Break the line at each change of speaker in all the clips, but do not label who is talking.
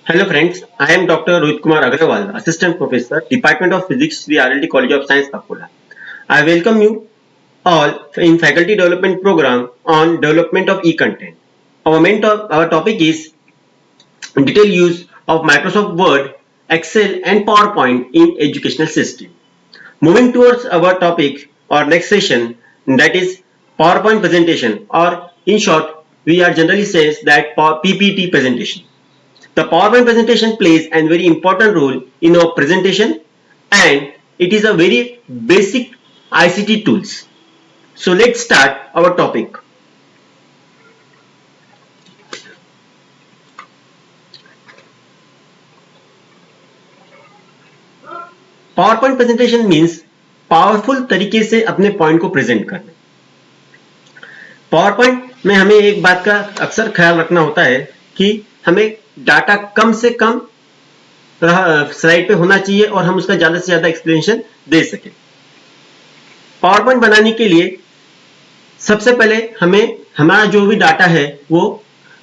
Hello friends, I am Dr. Rohit Kumar Agrawal, Assistant Professor, Department of Physics, the RLT College of Science, Akkola. I welcome you all in Faculty Development Program on Development of E-Content. Our topic is detailed use of Microsoft Word, Excel and PowerPoint in educational system. Moving towards our topic or next session, that is PowerPoint presentation, or in short, we are generally says that PPT presentation. The PowerPoint presentation plays a very important role in our presentation, and it is a very basic ICT tools. So let's start our topic. PowerPoint presentation means powerful तरीके से अपने point को present करना. PowerPoint में हमें एक बात का अक्सर ख्याल रखना होता है कि हमें डाटा कम से कम स्लाइड पे होना चाहिए और हम उसका ज्यादा से ज्यादा एक्सप्लेनेशन दे सकें. PowerPoint बनाने के लिए सबसे पहले हमें हमारा जो भी डाटा है वो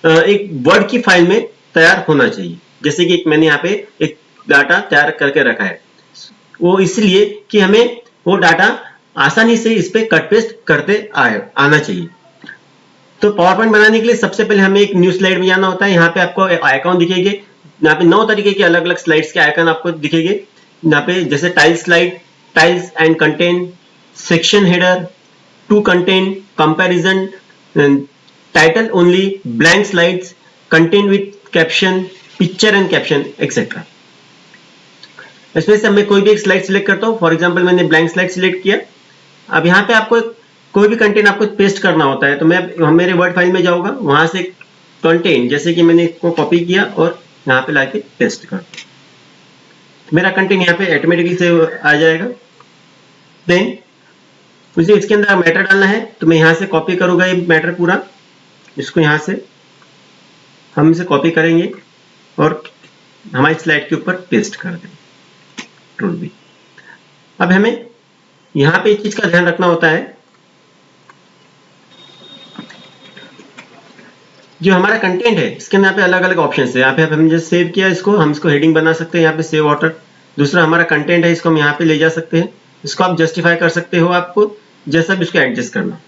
एक वर्ड की फाइल में तैयार होना चाहिए. जैसे कि मैंने यहाँ पे एक डाटा तैयार करके रखा है, वो इसलिए कि हमें वो डाटा आसानी से इस पे कट पेस्ट करते आना चाहिए. तो पावर पॉइंट बनाने के लिए सबसे पहले हमें एक न्यू स्लाइड में जाना होता है. यहाँ पे आपको आइकॉन दिखेंगे, यहाँ पे 9 तरीके के अलग अलग स्लाइड्स के आइकन आपको दिखेंगे. यहाँ पे जैसे tiles slide, tiles and content, section header, two content, comparison, title only, blank slides, content with caption, picture and caption etcetera. इसमें से मैं कोई भी एक स्लाइड सिलेक्ट करता हूँ. फॉर एग्जांपल मैंने ब्लैंक स्लाइड सिलेक्ट किया. अब यहाँ पे आपको कोई भी कंटेंट आपको पेस्ट करना होता है, तो मैं मेरे वर्ड फाइल में जाऊंगा, वहां से कंटेंट जैसे कि मैंने इसको कॉपी किया और यहाँ पे लाके पेस्ट कर, मेरा कंटेंट यहाँ पे ऑटोमेटिकली से आ जाएगा. देन मुझे इसके अंदर मैटर डालना है, तो मैं यहाँ से कॉपी करूंगा ये मैटर पूरा, इसको यहाँ से हम इसे कॉपी करेंगे और हमारी स्लाइड के ऊपर पेस्ट कर देंगे. अब हमें यहाँ पे एक चीज का ध्यान रखना होता है, जो हमारा कंटेंट है इसके यहाँ पे अलग अलग ऑप्शन है. यहाँ पे हमने जैसे सेव किया इसको, हम इसको हेडिंग बना सकते हैं, यहाँ पे सेव ऑर्डर. दूसरा हमारा कंटेंट है, इसको हम यहाँ पे ले जा सकते हैं, इसको आप जस्टिफाई कर सकते हो, आपको जैसा भी इसको एडजस्ट करना.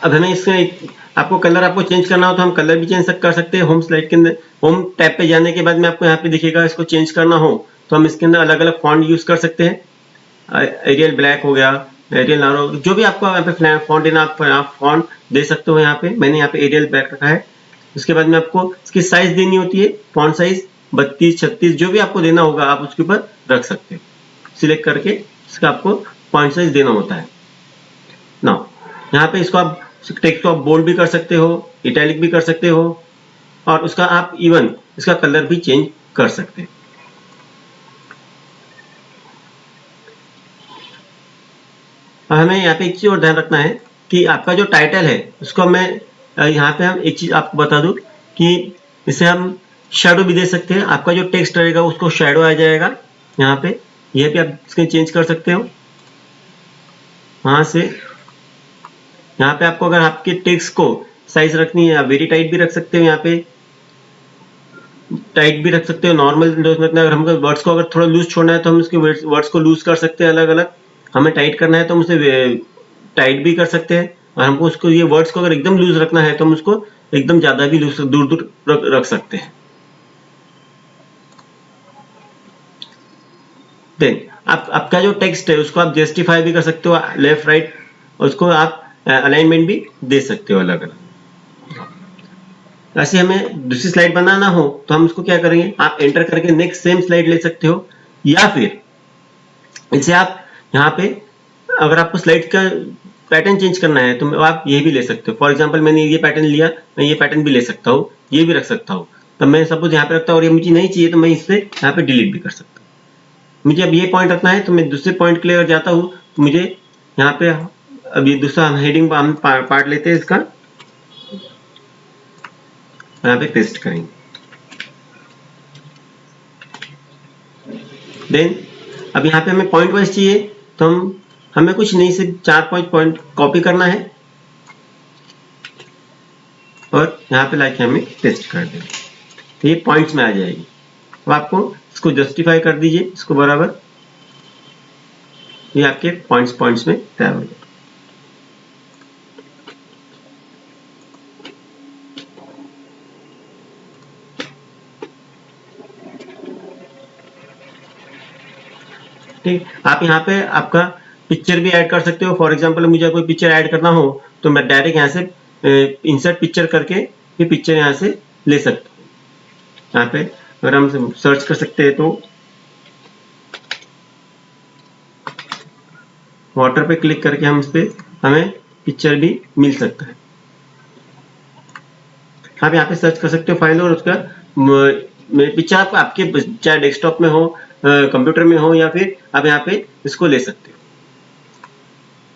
अब हमें इसमें आपको कलर आपको चेंज करना हो तो हम कलर भी चेंज कर सकते हैं. होम स्लाइड के अंदर होम टैब पे जाने के बाद में आपको यहाँ पे दिखेगा, इसको चेंज करना हो तो हम इसके अंदर अलग अलग फॉन्ट यूज कर सकते हैं. एरियल ब्लैक हो गया, एरियल नारो, जो भी आपको यहाँ पे फॉन्ट देना आप फॉन्ट दे सकते हो. यहाँ पे मैंने यहाँ पे एरियल ब्लैक रखा है. उसके बाद में आपको इसकी साइज देनी होती है, फॉन्ट साइज 32, 36 जो भी आपको देना होगा आप उसके ऊपर रख सकते हो. सिलेक्ट करके इसका आपको फॉन्ट साइज देना होता है. नाउ यहाँ पे इसको आप टेक्स्ट को आप बोल्ड भी कर सकते हो, इटैलिक भी कर सकते हो, और उसका आप इवन इसका कलर भी चेंज कर सकते हो. हमें यहाँ पे एक चीज और ध्यान रखना है कि आपका जो टाइटल है उसको मैं यहाँ पे हम एक चीज आपको बता दूं कि इसे हम शेडो भी दे सकते हैं. आपका जो टेक्स्ट रहेगा उसको शेडो आ जाएगा यहाँ पे, यह भी आप इसके चेंज कर सकते हो. वहां से यहाँ पे आपको अगर आपके टेक्स्ट को साइज रखनी है, आप वेरी टाइट भी रख सकते हो, यहाँ पे टाइट भी रख सकते हो, नॉर्मल. मतलब अगर हमको वर्ड्स को अगर थोड़ा लूज छोड़ना है तो हम उसके वर्ड्स को लूज कर सकते हैं अलग अलग. हमें टाइट करना है तो हम उसे टाइट भी कर सकते हैं, और हमको उसको ये वर्ड्स को अगर एकदम लूज रखना है तो हम उसको एकदम ज्यादा भी लूज दूर दूर रख सकते हैं. देन आपका जो टेक्स्ट है उसको आप जस्टिफाई भी कर सकते हो लेफ्ट राइट, उसको आप अलाइनमेंट भी दे सकते हो अलग अलग. ऐसे हमें दूसरी स्लाइड बनाना हो तो हम उसको क्या करेंगे, आप एंटर करके नेक्स्ट सेम स्लाइड ले सकते हो, या फिर इसे आप यहाँ पे अगर आपको स्लाइड का पैटर्न चेंज करना है तो आप ये भी ले सकते हो. फॉर एग्जांपल मैंने ये पैटर्न लिया, मैं ये पैटर्न भी ले सकता हूँ, ये भी रख सकता हूँ. तो मैं सपोज यहाँ पे रखता हूँ और ये मुझे नहीं चाहिए तो मैं इससे यहाँ पे डिलीट भी कर सकता हूँ. मुझे अब ये पॉइंट रखना है तो मैं दूसरे पॉइंट के लिए जाता हूँ, तो मुझे यहाँ पे अभी दूसरा हेडिंग हम पार्ट लेते हैं इसका, यहाँ पे पेस्ट करेंगे. देन अब यहाँ पे हमें पॉइंट वाइज चाहिए तो हमें कुछ नहीं, सिर्फ 4-5 पॉइंट कॉपी करना है. और यहाँ पे लाके हमें टेस्ट कर देंगे, तो ये पॉइंट्स में आ जाएगी। अब आपको इसको जस्टिफाई कर दीजिए इसको बराबर, ये आपके पॉइंट्स में तैयार हो जाए। ठीक, आप यहाँ पे आपका पिक्चर भी ऐड कर सकते हो। फॉर एग्जांपल मुझे कोई पिक्चर ऐड करना हो तो मैं डायरेक्ट यहाँ से इंसर्ट पिक्चर करके ये पिक्चर यहाँ से ले सकता हूँ। यहाँ पे अगर हम सर्च कर सकते हैं तो वाटर पे क्लिक करके हम इस पे हमें पिक्चर भी मिल सकता है। आप यहाँ पे सर्च कर सकते हो फाइल और उसका पिक्चर आप आपके चाहे डेस्कटॉप में हो, कंप्यूटर में हो, या फिर आप यहाँ पे इसको ले सकते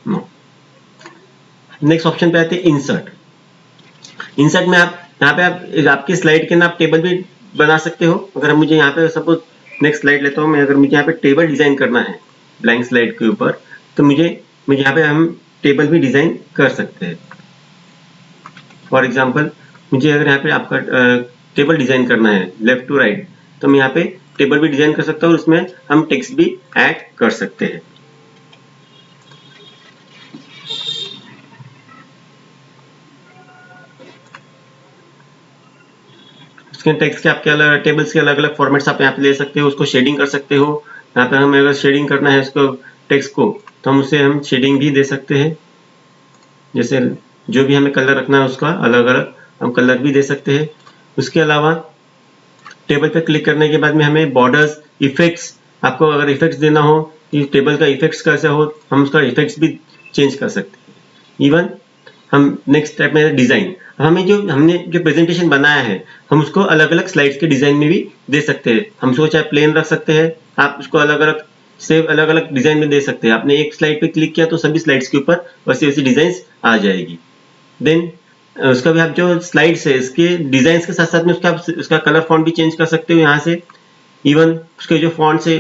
हो। नेक्स्ट ऑप्शन पे आते हैं इंसर्ट। इंसर्ट में आप यहाँ पे आप आपकी स्लाइड के अंदर आप टेबल भी बना सकते हो। अगर मुझे यहाँ पे सपोज नेक्स्ट स्लाइड लेता हूँ मैं, अगर मुझे यहाँ पे टेबल डिजाइन करना है ब्लैंक स्लाइड के ऊपर, तो मुझे यहाँ पे हम टेबल भी डिजाइन कर सकते हैं। फॉर एग्जाम्पल मुझे अगर यहाँ पे आपका टेबल डिजाइन करना है लेफ्ट टू राइट, तो मैं यहाँ पे टेबल भी डिजाइन कर सकता हूँ, उसमें हम टेक्स्ट भी ऐड कर सकते हैं। उसके टेक्स्ट के आपके अलग टेबल्स के अलग अलग फॉर्मेट्स आप यहाँ पे ले सकते हो, उसको शेडिंग कर सकते हो। यहाँ पे हमें अगर शेडिंग करना है उसको टेक्स्ट को, तो हम उसे हम शेडिंग भी दे सकते हैं। जैसे जो भी हमें कलर रखना है उसका अलग अलग हम कलर भी दे सकते हैं। उसके अलावा टेबल पे क्लिक करने के बाद में हमें बॉर्डर्स, इफेक्ट्स, आपको अगर इफेक्ट्स देना हो कि टेबल का इफेक्ट्स कैसे हो, हम उसका इफेक्ट्स भी चेंज कर सकते हैं। इवन हम नेक्स्ट स्टेप में डिजाइन, हमने जो प्रेजेंटेशन बनाया है हम उसको अलग अलग स्लाइड्स के डिजाइन में भी दे सकते हैं। हम उसको चाहे प्लेन रख सकते हैं, आप उसको अलग अलग से अलग अलग डिजाइन में दे सकते हैं। आपने एक स्लाइड पे क्लिक किया तो सभी स्लाइड्स के ऊपर वैसी वैसी डिजाइन आ जाएगी। देन उसका भी आप जो स्लाइड्स है इसके डिजाइन के साथ साथ में उसका कलर फॉन्ट भी चेंज कर सकते हो यहाँ से। इवन उसके जो फॉन्ट से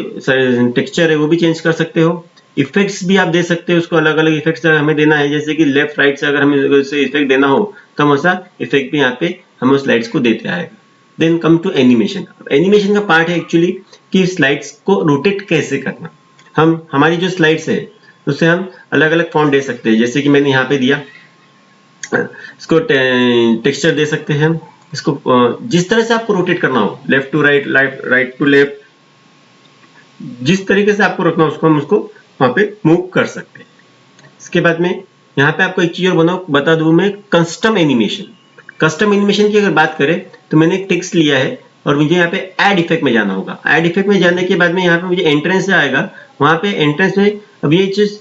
टेक्सचर है वो भी चेंज कर सकते हो। इफेक्ट्स भी आप दे सकते हो, उसको अलग अलग इफेक्ट्स अगर हमें देना है, जैसे कि लेफ्ट राइट से अगर हमें उसे इफेक्ट देना हो तो हम ऐसा इफेक्ट भी यहाँ पे हमें उस स्लाइड्स को देते आएगा। Then come to animation. Animation का पार्ट है एक्चुअली कि स्लाइड्स को रोटेट कैसे करना। हम हमारी जो स्लाइड्स है उससे हम अलग अलग फॉन्ट दे सकते हैं, जैसे कि मैंने यहाँ पे दिया, इसको टेक्सचर दे सकते हैं हम। इसको जिस तरह से आपको रोटेट करना हो, left to right, right to left, जिस तरीके से आपको रखना हो उसको हम उसको वहां पे मूव कर सकते हैं। इसके बाद में यहाँ पे आपको एक चीज और बता दूं मैं, कस्टम एनिमेशन। कस्टम एनिमेशन की अगर बात करें तो मैंने एक टेक्स्ट लिया है और मुझे यहाँ पे ऐड इफेक्ट में जाना होगा। ऐड इफेक्ट में जाने के बाद में यहाँ पे मुझे एंट्रेंस आएगा, वहां पे एंट्रेंस में अब ये चीज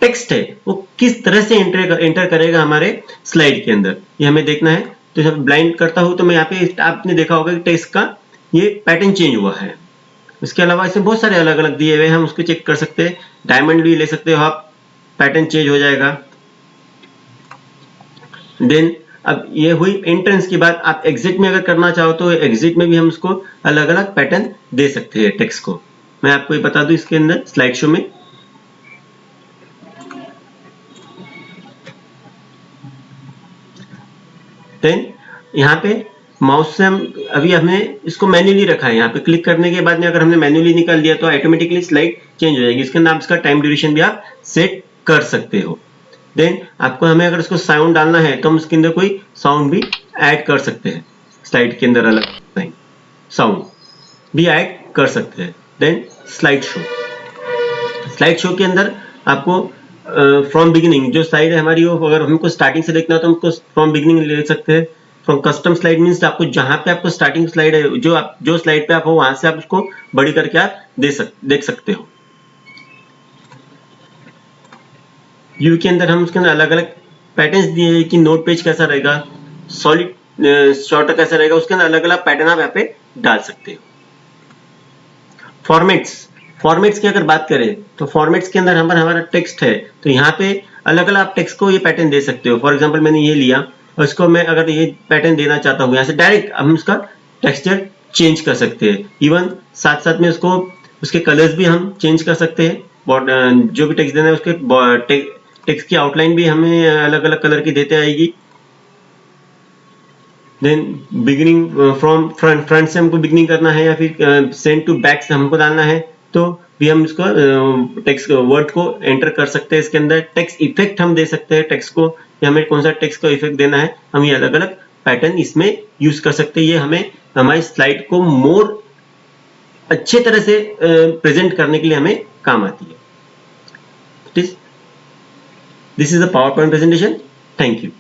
टेक्स्ट है वो किस तरह से एंटर करेगा हमारे स्लाइड के अंदर, ये हमें देखना है। तो जब ब्लाइंड करता हूं तो मैं यहाँ पे आपने देखा होगा कि टेक्स्ट का ये पैटर्न चेंज हुआ है। इसके अलावा इसमें बहुत सारे अलग अलग दिए हुए हैं, हम उसको चेक कर सकते हैं। डायमंड भी ले सकते हो आप, पैटर्न चेंज हो जाएगा। देन अब ये हुई एंट्रेंस की बात। आप एग्जिट में अगर करना चाहो तो एग्जिट में भी हम उसको अलग अलग पैटर्न दे सकते हैं टेक्स्ट को। मैं आपको ये बता दूं इसके अंदर स्लाइड शो में देन यहाँ पे माउस से हम अभी हमने इसको मैन्युअली रखा है। यहाँ पे क्लिक करने के बाद में अगर हमने मैन्युअली निकाल दिया तो ऑटोमेटिकली स्लाइड चेंज हो जाएगी। इसके अंदर इसका टाइम ड्यूरेशन भी आप सेट कर सकते हो। देन आपको हमें अगर इसको साउंड डालना है तो हम उसके अंदर कोई साउंड भी ऐड कर सकते हैं। स्लाइड के अंदर अलग साउंड भी ऐड कर सकते हैं। Then slide show. Slide show के अंदर आपको फ्रॉम बिगिनिंग जो स्लाइड है हमारी, वो अगर हमको स्टार्टिंग से देखना हो तो हमको फ्रॉम बिगिनिंग ले सकते हैं। फ्रॉम कस्टम स्लाइड मीन्स आपको जहां पे आपको स्टार्टिंग स्लाइड है, जो स्लाइड पे आप हो वहां से आप उसको बड़ी करके आप देख सकते हो। व्यू के अंदर हम उसके अंदर अलग अलग पैटर्न्स दिए हैं कि नोट पेज कैसा रहेगा, सॉलिड शॉर्टर कैसा रहेगा, उसके अंदर अलग अलग पैटर्न आप यहाँ पे डाल सकते हो। फॉर्मेट्स की अगर बात करें तो फॉर्मेट्स के अंदर हमारा टेक्स्ट है तो यहाँ पे अलग अलग आप टेक्स्ट को ये पैटर्न दे सकते हो। फॉर एग्जांपल मैंने ये लिया और इसको मैं अगर ये पैटर्न देना चाहता हूँ, यहाँ से डायरेक्ट हम उसका टेक्सचर चेंज कर सकते हैं। इवन साथ साथ में उसको उसके कलर्स भी हम चेंज कर सकते हैं। जो भी टेक्स्ट देना है उसके टेक्स्ट की आउटलाइन भी हमें अलग अलग कलर की देते आएगी। देन बिगिनिंग फ्रॉम फ्रंट से हमको बिगिनिंग करना है या फिर सेंड टू बैक से हमको डालना है, तो भी हम इसको टेक्स्ट वर्ड को एंटर कर सकते हैं। इसके अंदर टेक्स्ट इफेक्ट हम दे सकते हैं टेक्स्ट को, या हमें कौन सा टेक्स्ट का इफेक्ट देना है, हम ये अलग अलग पैटर्न इसमें यूज कर सकते हैं। ये हमें हमारी स्लाइड को मोर अच्छे तरह से प्रेजेंट करने के लिए हमें काम आती है। This is a power point presentation. Thank you.